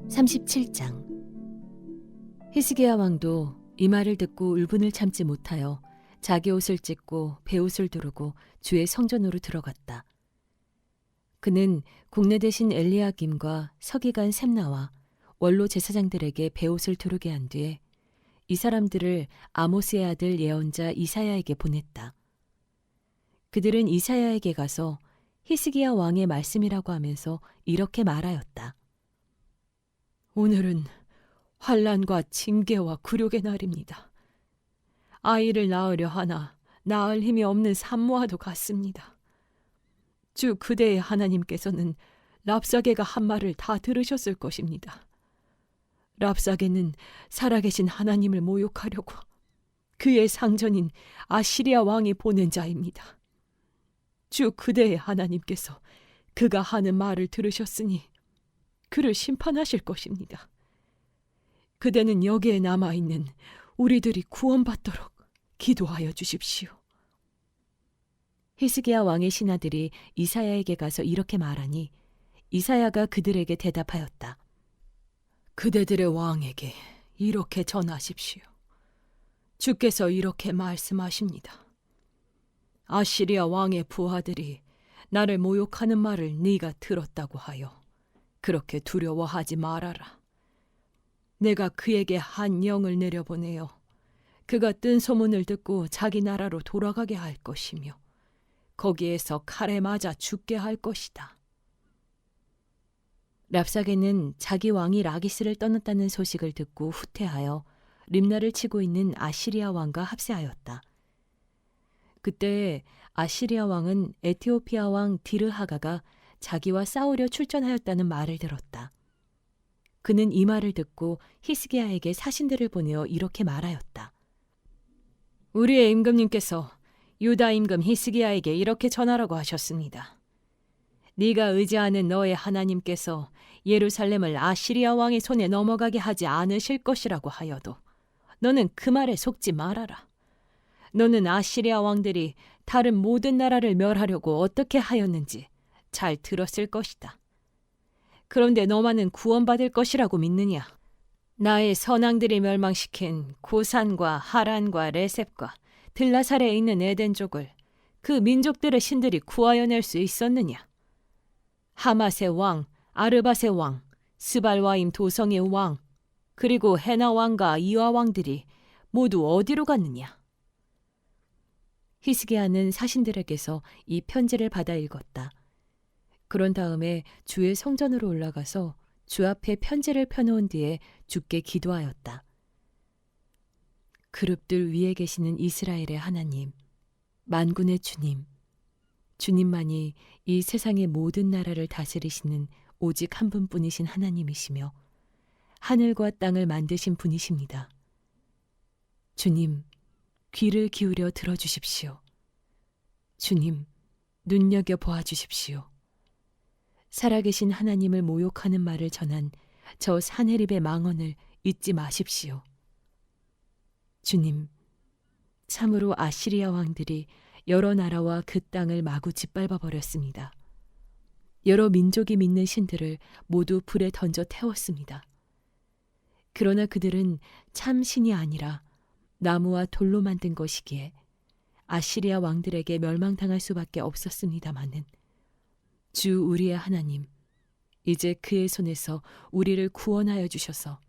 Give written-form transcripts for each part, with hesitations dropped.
(37장) 히스기야 왕도 이 말을 듣고 울분을 참지 못하여 자기 옷을 찢고 베옷을 두르고 주의 성전으로 들어갔다. 그는 국내 대신 엘리야김과 서기관 셈나와 원로 제사장들에게 베옷을 두르게 한 뒤에 이 사람들을 아모스의 아들 예언자 이사야에게 보냈다. 그들은 이사야에게 가서 히스기야 왕의 말씀이라고 하면서 이렇게 말하였다. 오늘은 환난과 징계와 굴욕의 날입니다. 아이를 낳으려 하나 낳을 힘이 없는 산모와도 같습니다. 주 그대의 하나님께서는 랍사게가 한 말을 다 들으셨을 것입니다. 랍사게는 살아계신 하나님을 모욕하려고 그의 상전인 아시리아 왕이 보낸 자입니다. 주 그대의 하나님께서 그가 하는 말을 들으셨으니 그를 심판하실 것입니다. 그대는 여기에 남아있는 우리들이 구원받도록 기도하여 주십시오. 히스기야 왕의 신하들이 이사야에게 가서 이렇게 말하니 이사야가 그들에게 대답하였다. 그대들의 왕에게 이렇게 전하십시오. 주께서 이렇게 말씀하십니다. 아시리아 왕의 부하들이 나를 모욕하는 말을 네가 들었다고 하여 그렇게 두려워하지 말아라. 내가 그에게 한 영을 내려보내어 그가 뜬 소문을 듣고 자기 나라로 돌아가게 할 것이며 거기에서 칼에 맞아 죽게 할 것이다. 랍사게는 자기 왕이 라기스를 떠났다는 소식을 듣고 후퇴하여 림나를 치고 있는 아시리아 왕과 합세하였다. 그때 아시리아 왕은 에티오피아 왕 디르하가가 자기와 싸우려 출전하였다는 말을 들었다. 그는 이 말을 듣고 히스기야에게 사신들을 보내어 이렇게 말하였다. 우리의 임금님께서 유다 임금 히스기야에게 이렇게 전하라고 하셨습니다. 네가 의지하는 너의 하나님께서 예루살렘을 아시리아 왕의 손에 넘어가게 하지 않으실 것이라고 하여도 너는 그 말에 속지 말아라. 너는 아시리아 왕들이 다른 모든 나라를 멸하려고 어떻게 하였는지 잘 들었을 것이다. 그런데 너만은 구원받을 것이라고 믿느냐? 나의 선왕들이 멸망시킨 고산과 하란과 레셉과 들라살에 있는 에덴족을 그 민족들의 신들이 구하여낼 수 있었느냐? 하맛의 왕, 아르밧의 왕, 스발와임 도성의 왕, 그리고 헤나 왕과 이와 왕들이 모두 어디로 갔느냐? 히스기야는 사신들에게서 이 편지를 받아 읽었다. 그런 다음에 주의 성전으로 올라가서 주 앞에 편지를 펴놓은 뒤에 주께 기도하였다. 그룹들 위에 계시는 이스라엘의 하나님, 만군의 주님, 주님만이 이 세상의 모든 나라를 다스리시는 오직 한 분뿐이신 하나님이시며 하늘과 땅을 만드신 분이십니다. 주님, 귀를 기울여 들어주십시오. 주님, 눈여겨보아 주십시오. 살아계신 하나님을 모욕하는 말을 전한 저 사내립의 망언을 잊지 마십시오. 주님, 참으로 아시리아 왕들이 여러 나라와 그 땅을 마구 짓밟아 버렸습니다. 여러 민족이 믿는 신들을 모두 불에 던져 태웠습니다. 그러나 그들은 참 신이 아니라 나무와 돌로 만든 것이기에 아시리아 왕들에게 멸망당할 수밖에 없었습니다마는 주 우리의 하나님, 이제 그의 손에서 우리를 구원하여 주셔서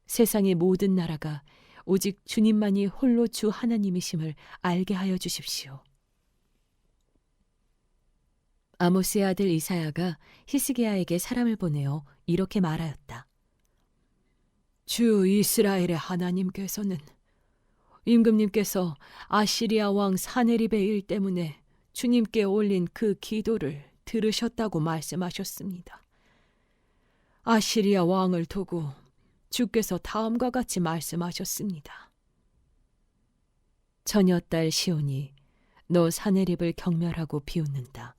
세상의 모든 나라가 오직 주님만이 홀로 주 하나님이심을 알게 하여 주십시오. 아모스의 아들 이사야가 히스기야에게 사람을 보내어 이렇게 말하였다. 주 이스라엘의 하나님께서는 임금님께서 아시리아 왕 사네립의 일 때문에 주님께 올린 그 기도를 들으셨다고 말씀하셨습니다. 아시리아 왕을 두고 주께서 다음과 같이 말씀하셨습니다. 처녀딸 시온이 너 사네립을 경멸하고 비웃는다.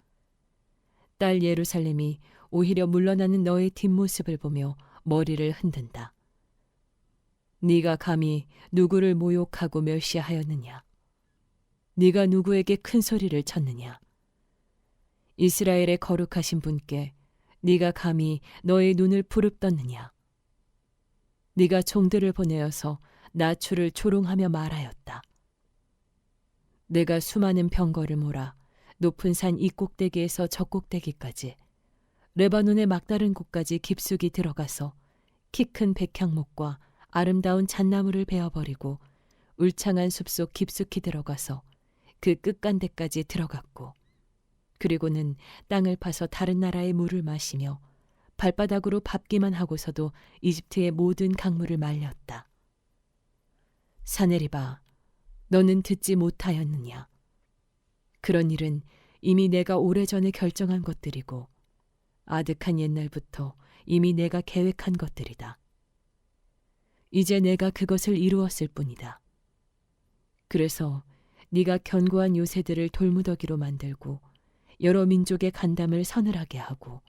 딸 예루살렘이 오히려 물러나는 너의 뒷모습을 보며 머리를 흔든다. 네가 감히 누구를 모욕하고 멸시하였느냐? 네가 누구에게 큰 소리를 쳤느냐? 이스라엘의 거룩하신 분께 네가 감히 너의 눈을 부릅떴느냐? 네가 종들을 보내어서 나추를 조롱하며 말하였다. 내가 수많은 병거를 몰아 높은 산 이 꼭대기에서 저 꼭대기까지 레바논의 막다른 곳까지 깊숙이 들어가서 키 큰 백향목과 아름다운 잣나무를 베어버리고 울창한 숲속 깊숙이 들어가서 그 끝간데까지 들어갔고 그리고는 땅을 파서 다른 나라의 물을 마시며 발바닥으로 밟기만 하고서도 이집트의 모든 강물을 말렸다. 사내리바, 너는 듣지 못하였느냐? 그런 일은 이미 내가 오래전에 결정한 것들이고 아득한 옛날부터 이미 내가 계획한 것들이다. 이제 내가 그것을 이루었을 뿐이다. 그래서 네가 견고한 요새들을 돌무더기로 만들고 여러 민족의 간담을 서늘하게 하고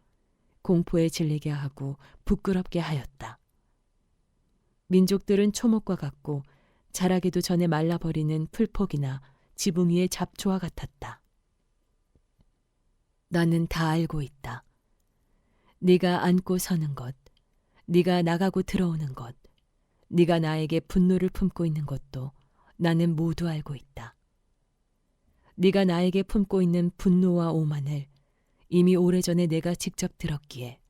공포에 질리게 하고 부끄럽게 하였다. 민족들은 초목과 같고 자라기도 전에 말라버리는 풀폭이나 지붕 위의 잡초와 같았다. 나는 다 알고 있다. 네가 앉고 서는 것, 네가 나가고 들어오는 것, 네가 나에게 분노를 품고 있는 것도 나는 모두 알고 있다. 네가 나에게 품고 있는 분노와 오만을 이미 오래전에 내가 직접 들었기에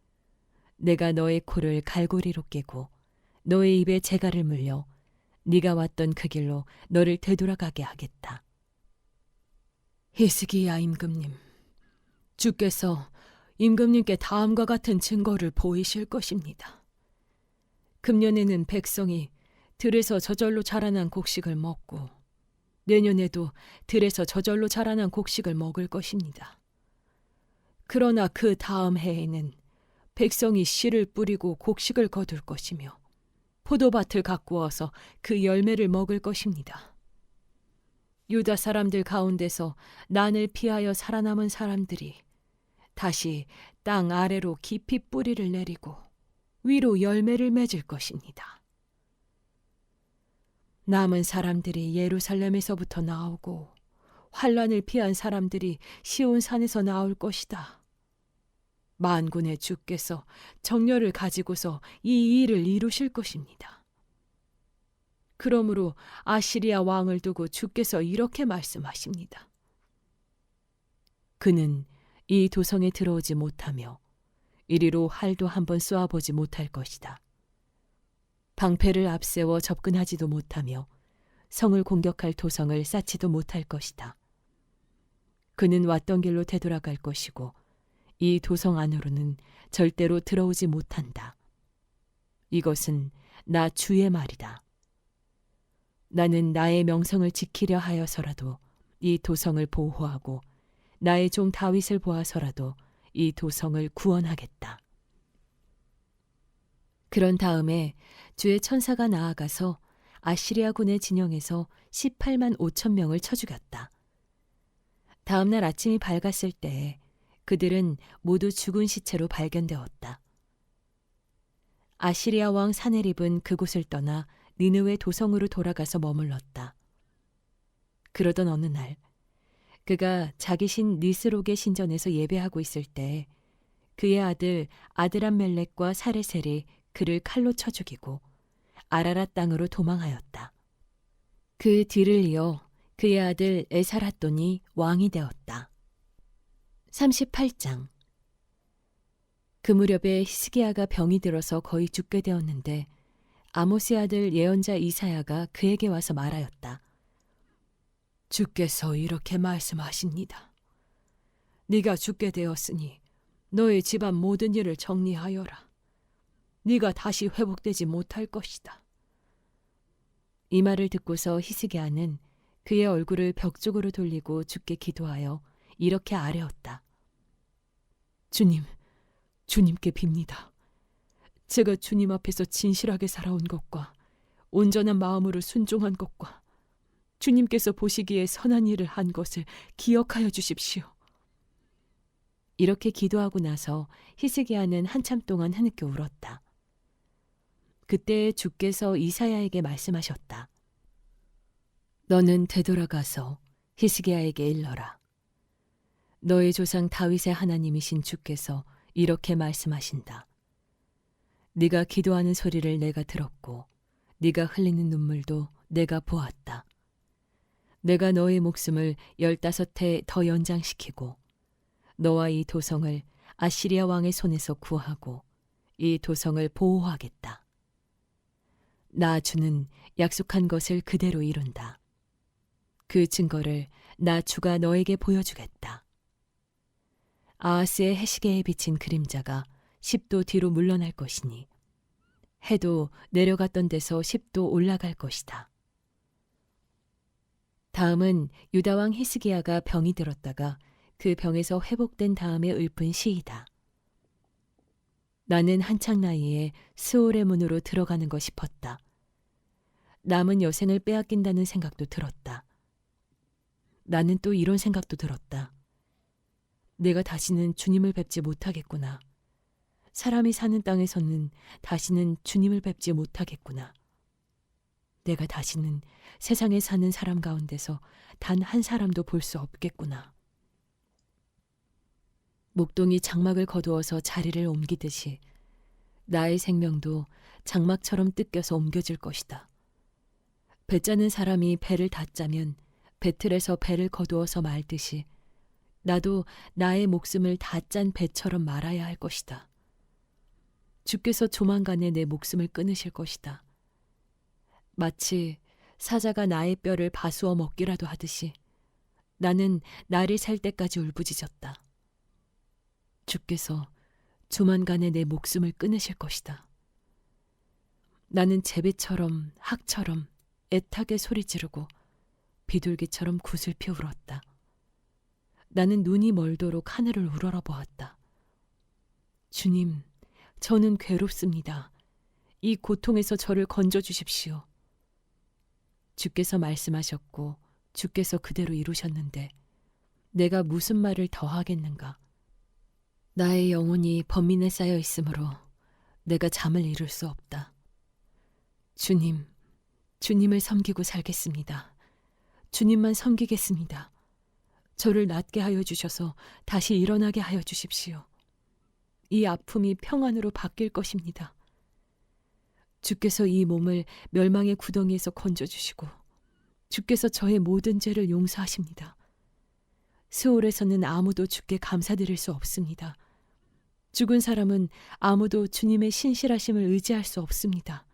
내가 너의 코를 갈고리로 깨고 너의 입에 재갈을 물려 네가 왔던 그 길로 너를 되돌아가게 하겠다. 히스기야 임금님, 주께서 임금님께 다음과 같은 증거를 보이실 것입니다. 금년에는 백성이 들에서 저절로 자라난 곡식을 먹고 내년에도 들에서 저절로 자라난 곡식을 먹을 것입니다. 그러나 그 다음 해에는 백성이 씨를 뿌리고 곡식을 거둘 것이며 포도밭을 가꾸어서 그 열매를 먹을 것입니다. 유다 사람들 가운데서 난을 피하여 살아남은 사람들이 다시 땅 아래로 깊이 뿌리를 내리고 위로 열매를 맺을 것입니다. 남은 사람들이 예루살렘에서부터 나오고 환란을 피한 사람들이 시온산에서 나올 것이다. 만군의 주께서 정렬을 가지고서 이 일을 이루실 것입니다. 그러므로 아시리아 왕을 두고 주께서 이렇게 말씀하십니다. 그는 이 도성에 들어오지 못하며 이리로 활도 한번 쏘아보지 못할 것이다. 방패를 앞세워 접근하지도 못하며 성을 공격할 도성을 쌓지도 못할 것이다. 그는 왔던 길로 되돌아갈 것이고 이 도성 안으로는 절대로 들어오지 못한다. 이것은 나 주의 말이다. 나는 나의 명성을 지키려 하여서라도 이 도성을 보호하고 나의 종 다윗을 보아서라도 이 도성을 구원하겠다. 그런 다음에 주의 천사가 나아가서 아시리아 군의 진영에서 18만 5천 명을 쳐 죽였다. 다음 날 아침이 밝았을 때에 그들은 모두 죽은 시체로 발견되었다. 아시리아 왕 사네립은 그곳을 떠나 니느웨 도성으로 돌아가서 머물렀다. 그러던 어느 날 그가 자기 신 니스록의 신전에서 예배하고 있을 때 그의 아들 아드람멜렉과 사레셀이 그를 칼로 쳐 죽이고 아라랏 땅으로 도망하였다. 그 뒤를 이어 그의 아들 에사랏돈이 왕이 되었다. 38장. 그 무렵에 히스기야가 병이 들어서 거의 죽게 되었는데 아모스의 아들 예언자 이사야가 그에게 와서 말하였다. 주께서 이렇게 말씀하십니다. 네가 죽게 되었으니 너의 집안 모든 일을 정리하여라. 네가 다시 회복되지 못할 것이다. 이 말을 듣고서 히스기야는 그의 얼굴을 벽 쪽으로 돌리고 주께 기도하여 이렇게 아뢰었다. 주님께 빕니다. 제가 주님 앞에서 진실하게 살아온 것과 온전한 마음으로 순종한 것과 주님께서 보시기에 선한 일을 한 것을 기억하여 주십시오. 이렇게 기도하고 나서 히스기야는 한참 동안 흐느껴 울었다. 그때 주께서 이사야에게 말씀하셨다. 너는 되돌아가서 히스기야에게 일러라. 너의 조상 다윗의 하나님이신 주께서 이렇게 말씀하신다. 네가 기도하는 소리를 내가 들었고 네가 흘리는 눈물도 내가 보았다. 내가 너의 목숨을 15해 더 연장시키고 너와 이 도성을 아시리아 왕의 손에서 구하고 이 도성을 보호하겠다. 나 주는 약속한 것을 그대로 이룬다. 그 증거를 나 주가 너에게 보여주겠다. 아하스의 해시계에 비친 그림자가 10도 뒤로 물러날 것이니 해도 내려갔던 데서 10도 올라갈 것이다. 다음은 유다왕 히스기야가 병이 들었다가 그 병에서 회복된 다음에 읊은 시이다. 나는 한창 나이에 스올의 문으로 들어가는 거 싶었다. 남은 여생을 빼앗긴다는 생각도 들었다. 나는 또 이런 생각도 들었다. 내가 다시는 주님을 뵙지 못하겠구나. 사람이 사는 땅에서는 다시는 주님을 뵙지 못하겠구나. 내가 다시는 세상에 사는 사람 가운데서 단 한 사람도 볼 수 없겠구나. 목동이 장막을 거두어서 자리를 옮기듯이 나의 생명도 장막처럼 뜯겨서 옮겨질 것이다. 배 짜는 사람이 배를 다 짜면 배틀에서 배를 거두어서 말듯이 나도 나의 목숨을 다 짠 배처럼 말아야 할 것이다. 주께서 조만간에 내 목숨을 끊으실 것이다. 마치 사자가 나의 뼈를 바수어 먹기라도 하듯이 나는 날이 살 때까지 울부짖었다. 주께서 조만간에 내 목숨을 끊으실 것이다. 나는 제비처럼 학처럼 애타게 소리 지르고 비둘기처럼 구슬피 울었다. 나는 눈이 멀도록 하늘을 우러러 보았다. 주님, 저는 괴롭습니다. 이 고통에서 저를 건져 주십시오. 주께서 말씀하셨고 주께서 그대로 이루셨는데 내가 무슨 말을 더 하겠는가? 나의 영혼이 번민에 쌓여 있으므로 내가 잠을 이룰 수 없다. 주님, 주님을 섬기고 살겠습니다. 주님만 섬기겠습니다. 저를 낫게 하여 주셔서 다시 일어나게 하여 주십시오. 이 아픔이 평안으로 바뀔 것입니다. 주께서 이 몸을 멸망의 구덩이에서 건져주시고 주께서 저의 모든 죄를 용서하십니다. 스올에서는 아무도 주께 감사드릴 수 없습니다. 죽은 사람은 아무도 주님의 신실하심을 의지할 수 없습니다.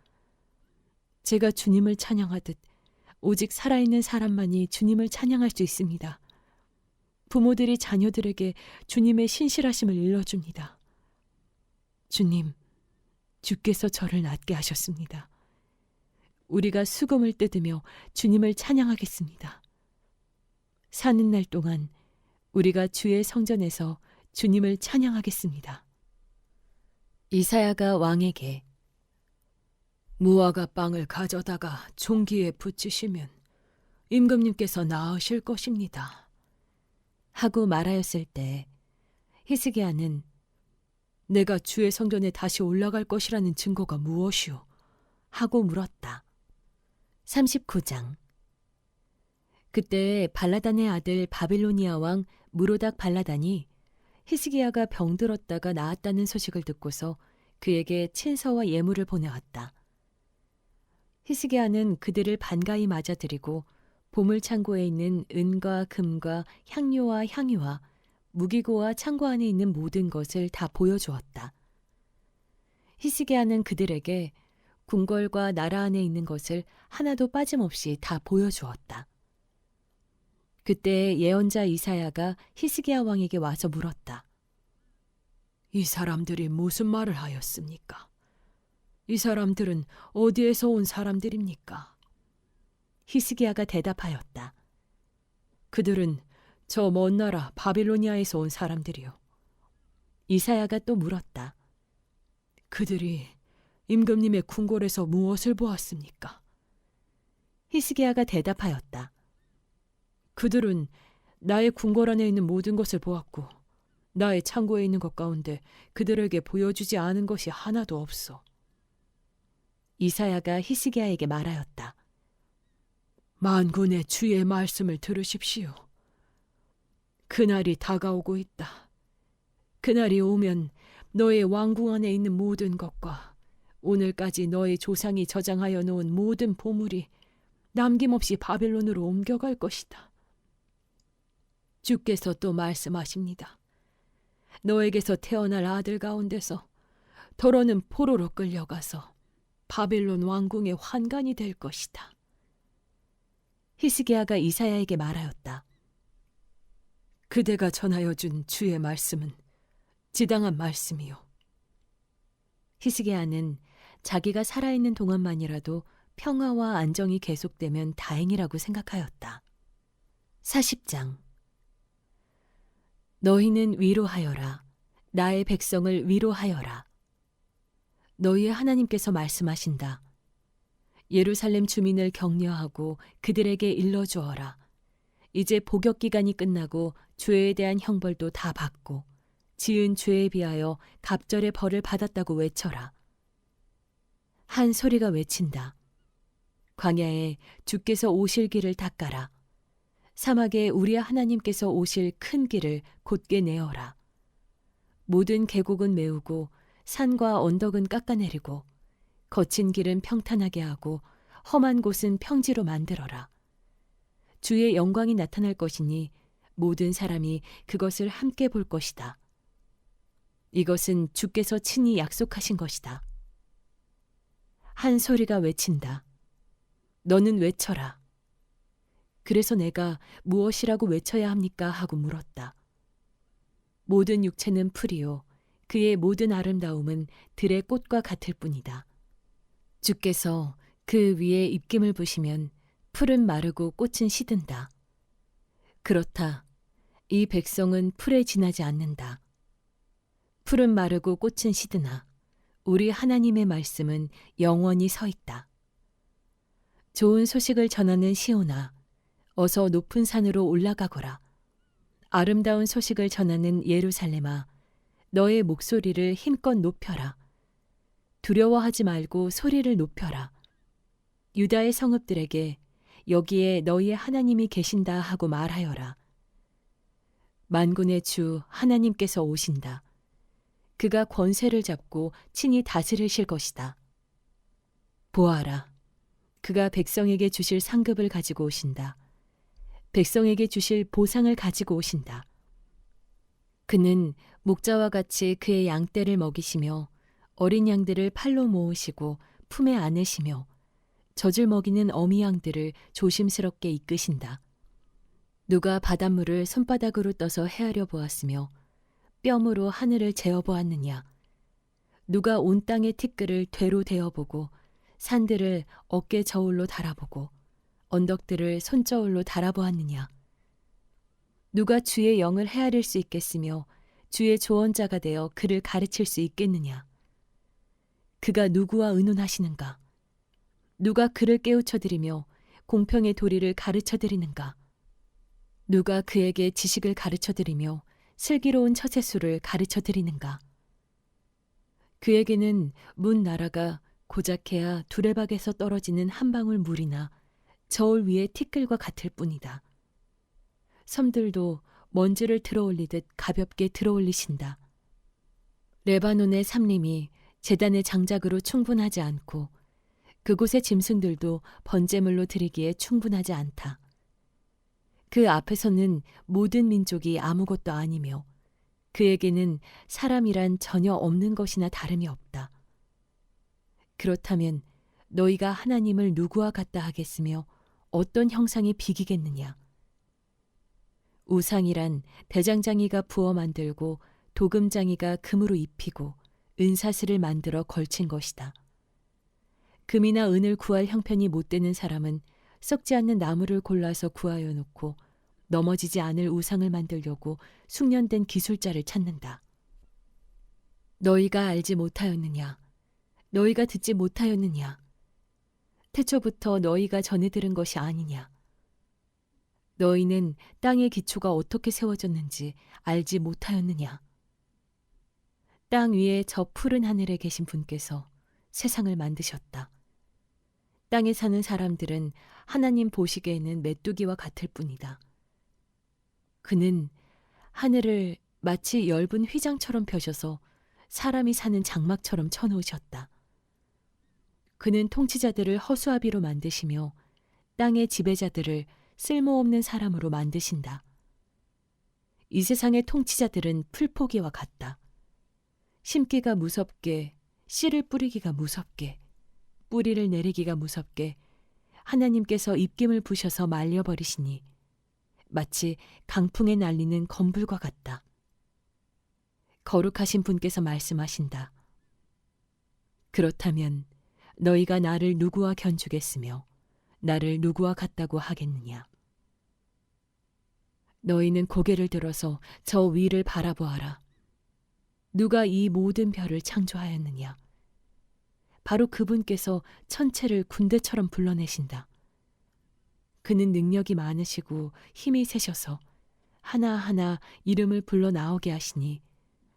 제가 주님을 찬양하듯 오직 살아있는 사람만이 주님을 찬양할 수 있습니다. 부모들이 자녀들에게 주님의 신실하심을 일러줍니다. 주님, 주께서 저를 낫게 하셨습니다. 우리가 수금을 뜯으며 주님을 찬양하겠습니다. 사는 날 동안 우리가 주의 성전에서 주님을 찬양하겠습니다. 이사야가 왕에게 무화과 빵을 가져다가 종기에 붙이시면 임금님께서 나으실 것입니다. 하고 말하였을 때 히스기야는 내가 주의 성전에 다시 올라갈 것이라는 증거가 무엇이오? 하고 물었다. 39장. 그때 발라단의 아들 바빌로니아 왕 무로닥 발라단이 히스기야가 병들었다가 나았다는 소식을 듣고서 그에게 친서와 예물을 보내왔다. 히스기야는 그들을 반가이 맞아들이고 보물창고에 있는 은과 금과 향료와 향유와 무기고와 창고 안에 있는 모든 것을 다 보여주었다. 히스기야는 그들에게 궁궐과 나라 안에 있는 것을 하나도 빠짐없이 다 보여주었다. 그때 예언자 이사야가 히스기야 왕에게 와서 물었다. 이 사람들이 무슨 말을 하였습니까? 이 사람들은 어디에서 온 사람들입니까? 히스기야가 대답하였다. 그들은 저 먼 나라 바빌로니아에서 온 사람들이요. 이사야가 또 물었다. 그들이 임금님의 궁궐에서 무엇을 보았습니까? 히스기야가 대답하였다. 그들은 나의 궁궐 안에 있는 모든 것을 보았고 나의 창고에 있는 것 가운데 그들에게 보여주지 않은 것이 하나도 없어. 이사야가 히스기야에게 말하였다. 만군의 주의 말씀을 들으십시오. 그날이 다가오고 있다. 그날이 오면 너의 왕궁 안에 있는 모든 것과 오늘까지 너의 조상이 저장하여 놓은 모든 보물이 남김없이 바벨론으로 옮겨갈 것이다. 주께서 또 말씀하십니다. 너에게서 태어날 아들 가운데서 더러는 포로로 끌려가서 바벨론 왕궁의 환관이 될 것이다. 히스기야가 이사야에게 말하였다. 그대가 전하여 준 주의 말씀은 지당한 말씀이요. 히스기야는 자기가 살아있는 동안만이라도 평화와 안정이 계속되면 다행이라고 생각하였다. 40장. 너희는 위로하여라. 나의 백성을 위로하여라. 너희의 하나님께서 말씀하신다. 예루살렘 주민을 격려하고 그들에게 일러주어라. 이제 복역 기간이 끝나고 죄에 대한 형벌도 다 받고 지은 죄에 비하여 갑절의 벌을 받았다고 외쳐라. 한 소리가 외친다. 광야에 주께서 오실 길을 닦아라. 사막에 우리의 하나님께서 오실 큰 길을 곧게 내어라. 모든 계곡은 메우고 산과 언덕은 깎아내리고 거친 길은 평탄하게 하고 험한 곳은 평지로 만들어라. 주의 영광이 나타날 것이니 모든 사람이 그것을 함께 볼 것이다. 이것은 주께서 친히 약속하신 것이다. 한 소리가 외친다. 너는 외쳐라. 그래서 내가 무엇이라고 외쳐야 합니까? 하고 물었다. 모든 육체는 풀이요. 그의 모든 아름다움은 들의 꽃과 같을 뿐이다. 주께서 그 위에 입김을 부시면 풀은 마르고 꽃은 시든다. 그렇다. 이 백성은 풀에 지나지 않는다. 풀은 마르고 꽃은 시드나 우리 하나님의 말씀은 영원히 서 있다. 좋은 소식을 전하는 시온아, 어서 높은 산으로 올라가거라. 아름다운 소식을 전하는 예루살렘아, 너의 목소리를 힘껏 높여라. 두려워하지 말고 소리를 높여라. 유다의 성읍들에게 여기에 너희의 하나님이 계신다 하고 말하여라. 만군의 주 하나님께서 오신다. 그가 권세를 잡고 친히 다스리실 것이다. 보아라. 그가 백성에게 주실 상급을 가지고 오신다. 백성에게 주실 보상을 가지고 오신다. 그는 목자와 같이 그의 양떼를 먹이시며 어린 양들을 팔로 모으시고 품에 안으시며 젖을 먹이는 어미 양들을 조심스럽게 이끄신다. 누가 바닷물을 손바닥으로 떠서 헤아려 보았으며 뼘으로 하늘을 재어 보았느냐. 누가 온 땅의 티끌을 되로 대어보고 산들을 어깨 저울로 달아보고 언덕들을 손저울로 달아보았느냐. 누가 주의 영을 헤아릴 수 있겠으며 주의 조언자가 되어 그를 가르칠 수 있겠느냐. 그가 누구와 의논하시는가. 누가 그를 깨우쳐드리며 공평의 도리를 가르쳐드리는가. 누가 그에게 지식을 가르쳐드리며 슬기로운 처세술을 가르쳐드리는가. 그에게는 문 나라가 고작해야 두레박에서 떨어지는 한 방울 물이나 저울 위의 티끌과 같을 뿐이다. 섬들도 먼지를 들어올리듯 가볍게 들어올리신다. 레바논의 삼림이 제단의 장작으로 충분하지 않고 그곳의 짐승들도 번제물로 드리기에 충분하지 않다. 그 앞에서는 모든 민족이 아무것도 아니며 그에게는 사람이란 전혀 없는 것이나 다름이 없다. 그렇다면 너희가 하나님을 누구와 같다 하겠으며 어떤 형상이 비기겠느냐. 우상이란 대장장이가 부어 만들고 도금장이가 금으로 입히고 은사슬을 만들어 걸친 것이다. 금이나 은을 구할 형편이 못 되는 사람은 썩지 않는 나무를 골라서 구하여 놓고 넘어지지 않을 우상을 만들려고 숙련된 기술자를 찾는다. 너희가 알지 못하였느냐? 너희가 듣지 못하였느냐? 태초부터 너희가 전해 들은 것이 아니냐? 너희는 땅의 기초가 어떻게 세워졌는지 알지 못하였느냐? 땅 위에 저 푸른 하늘에 계신 분께서 세상을 만드셨다. 땅에 사는 사람들은 하나님 보시기에는 메뚜기와 같을 뿐이다. 그는 하늘을 마치 엷은 휘장처럼 펴셔서 사람이 사는 장막처럼 쳐놓으셨다. 그는 통치자들을 허수아비로 만드시며 땅의 지배자들을 쓸모없는 사람으로 만드신다. 이 세상의 통치자들은 풀포기와 같다. 심기가 무섭게, 씨를 뿌리기가 무섭게, 뿌리를 내리기가 무섭게 하나님께서 입김을 부셔서 말려버리시니 마치 강풍에 날리는 검불과 같다. 거룩하신 분께서 말씀하신다. 그렇다면 너희가 나를 누구와 견주겠으며 나를 누구와 같다고 하겠느냐. 너희는 고개를 들어서 저 위를 바라보아라. 누가 이 모든 별을 창조하였느냐. 바로 그분께서 천체를 군대처럼 불러내신다. 그는 능력이 많으시고 힘이 세셔서 하나하나 이름을 불러 나오게 하시니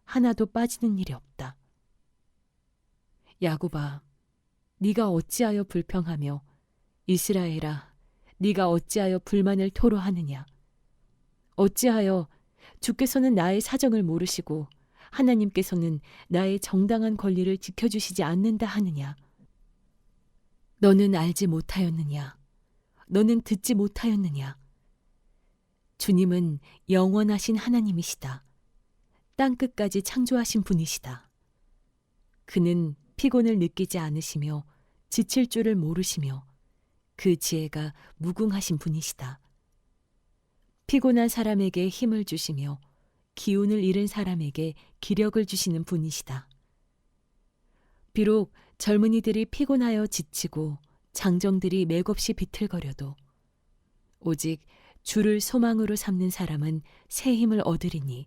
하나도 빠지는 일이 없다. 야곱아, 네가 어찌하여 불평하며 이스라엘아, 네가 어찌하여 불만을 토로하느냐. 어찌하여 주께서는 나의 사정을 모르시고 하나님께서는 나의 정당한 권리를 지켜주시지 않는다 하느냐. 너는 알지 못하였느냐. 너는 듣지 못하였느냐. 주님은 영원하신 하나님이시다. 땅끝까지 창조하신 분이시다. 그는 피곤을 느끼지 않으시며 지칠 줄을 모르시며 그 지혜가 무궁하신 분이시다. 피곤한 사람에게 힘을 주시며 기운을 잃은 사람에게 기력을 주시는 분이시다. 비록 젊은이들이 피곤하여 지치고 장정들이 맥없이 비틀거려도 오직 주를 소망으로 삼는 사람은 새 힘을 얻으리니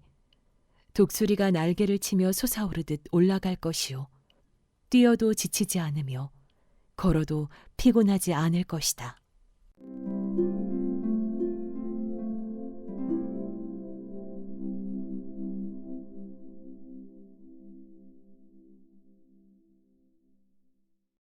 독수리가 날개를 치며 솟아오르듯 올라갈 것이요 뛰어도 지치지 않으며 걸어도 피곤하지 않을 것이다.